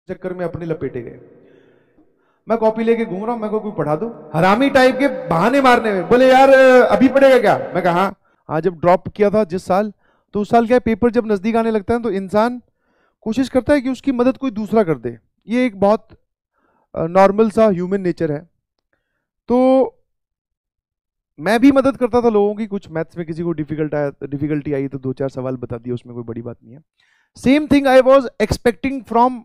चक्कर में अपने लपेटे गए। मैं कॉपी लेके घूम रहा हूं, मेरे को कोई पढ़ा दो, हरामी टाइप के बहाने मारने में। बोले यार अभी पढ़ेगा क्या? मैं कहा हाँ। हाँ, जब ड्रॉप किया था जिस साल, तो उस साल क्या है, पेपर जब नजदीक आने लगता है तो इंसान कोशिश करता है कि उसकी मदद कोई दूसरा कर दे। ये एक बहुत नॉर्मल सा ह्यूमन नेचर है। तो मैं भी मदद करता था लोगों की, कुछ मैथ्स में किसी को डिफिकल्टी आई तो दो चार सवाल बता दिए, उसमें कोई बड़ी बात नहीं है। Same thing I was expecting from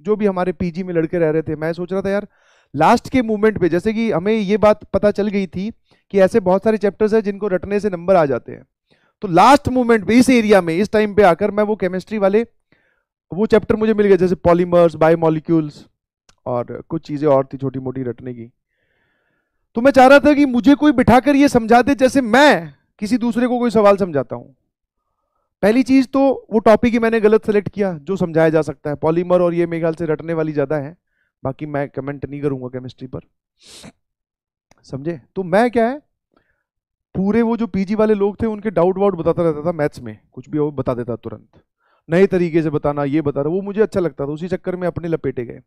जो भी हमारे पीजी में लड़के रह रहे थे। मैं सोच रहा था यार लास्ट के मोमेंट पे, जैसे कि हमें ये बात पता चल गई थी कि ऐसे बहुत सारे चैप्टर्स हैं जिनको रटने से नंबर आ जाते हैं, तो लास्ट मोमेंट पे इस एरिया में इस टाइम पे आकर मैं वो केमिस्ट्री वाले वो चैप्टर मुझे मिल गए, जैसे पॉलीमर्स, बायोमोलिक्यूल्स और कुछ चीजें और थी छोटी मोटी रटने की। तो मैं चाह रहा था कि मुझे कोई बिठाकर ये समझा दे जैसे मैं किसी दूसरे को कोई सवाल समझाता हूं। पहली चीज तो वो टॉपिक ही मैंने गलत सेलेक्ट किया जो समझाया जा सकता है। पॉलीमर और ये मेरे ख्याल से रटने वाली ज्यादा है, बाकी मैं कमेंट नहीं करूंगा केमिस्ट्री पर, समझे? तो मैं क्या है, पूरे वो जो पीजी वाले लोग थे उनके डाउट वाउट बताता रहता था, मैथ्स में कुछ भी हो बता देता तुरंत, नए तरीके से बताना, ये बता रहा, वो मुझे अच्छा लगता था, उसी चक्कर में अपने लपेटे गए।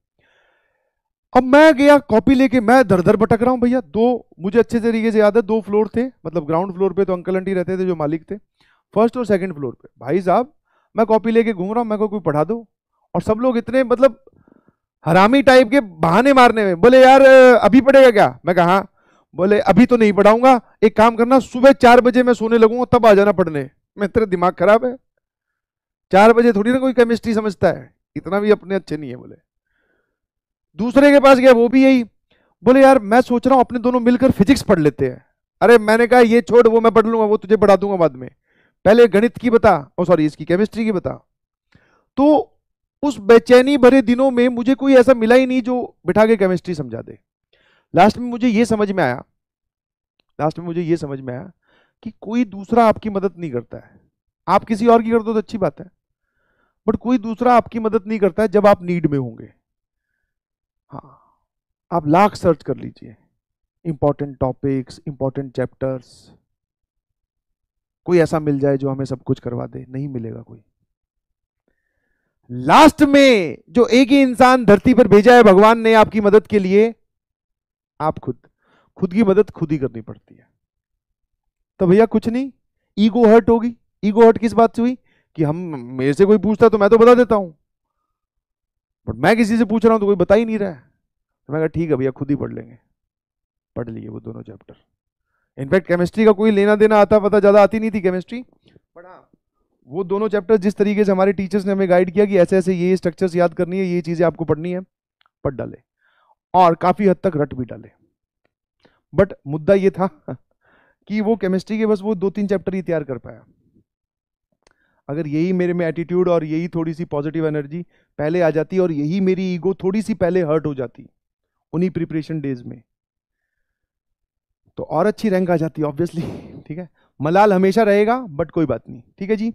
अब मैं गया कॉपी लेके, मैं दर दर भटक रहा हूँ भैया। दो, मुझे अच्छे तरीके से याद है, दो फ्लोर थे, मतलब ग्राउंड फ्लोर पे तो अंकल आंटी रहते थे जो मालिक थे, फर्स्ट और सेकंड फ्लोर पे। भाई साहब मैं कॉपी लेके घूम रहा हूँ, मेरे को कोई पढ़ा दो, और सब लोग इतने मतलब हरामी टाइप के बहाने मारने में। बोले यार अभी पढ़ेगा क्या? मैं कहा हाँ। बोले अभी तो नहीं पढ़ाऊंगा, एक काम करना सुबह 4 बजे मैं सोने लगूंगा तब आ जाना पढ़ने। मैं, तेरा दिमाग खराब है? 4 बजे थोड़ी ना कोई केमिस्ट्री समझता है, इतना भी अपने अच्छे नहीं है। बोले दूसरे के पास गया, वो भी यही। बोले यार मैं सोच रहा हूं अपने दोनों मिलकर फिजिक्स पढ़ लेते हैं। अरे मैंने कहा ये छोड़, वो मैं पढ़ लूंगा, वो तुझे पढ़ा दूंगा बाद में, पहले गणित की बता, ओ सॉरी इसकी केमिस्ट्री की बता। तो उस बेचैनी भरे दिनों में मुझे कोई ऐसा मिला ही नहीं जो बिठा के केमिस्ट्री समझा दे। लास्ट में मुझे ये समझ में आया, लास्ट में मुझे ये समझ में आया कि कोई दूसरा आपकी मदद नहीं करता है। आप किसी और की कर दो तो अच्छी बात है, बट कोई दूसरा आपकी मदद नहीं करता है जब आप नीड में होंगे। हाँ, आप लाख सर्च कर लीजिए, इंपॉर्टेंट टॉपिक्स, इंपॉर्टेंट चैप्टर्स, कोई ऐसा मिल जाए जो हमें सब कुछ करवा दे, नहीं मिलेगा कोई। लास्ट में जो एक ही इंसान धरती पर भेजा है भगवान ने आपकी मदद के लिए, आप खुद खुद की मदद खुद ही करनी पड़ती है। तो भैया कुछ नहीं, ईगो हर्ट होगी। ईगो हर्ट किस बात से हुई कि हम, मेरे से कोई पूछता तो मैं तो बता देता हूं, बट मैं किसी से पूछ रहा हूं तो कोई बता ही नहीं रहा है। तो मैं कहा ठीक है भैया खुद ही पढ़ लेंगे। पढ़ लिए वो दोनों चैप्टर। इनफैक्ट केमिस्ट्री का कोई लेना देना आता पता ज्यादा आती नहीं थी केमिस्ट्री, बट हाँ वो दोनों चैप्टर जिस तरीके से हमारे टीचर्स ने हमें गाइड किया कि ऐसे ऐसे ये स्ट्रक्चर्स याद करनी है, ये चीजें आपको पढ़नी है, पढ़ डाले, और काफी हद तक रट भी डाले। बट मुद्दा ये था कि वो केमिस्ट्री के बस वो 2-3 चैप्टर ही तैयार कर पाया। अगर यही मेरे में एटीट्यूड और यही थोड़ी सी पॉजिटिव एनर्जी पहले आ जाती और यही मेरी ईगो थोड़ी सी पहले हर्ट हो जाती उन्हीं प्रिपरेशन डेज में, तो और अच्छी रैंक आ जाती ऑब्वियसली। ठीक है, मलाल हमेशा रहेगा, बट कोई बात नहीं, ठीक है जी।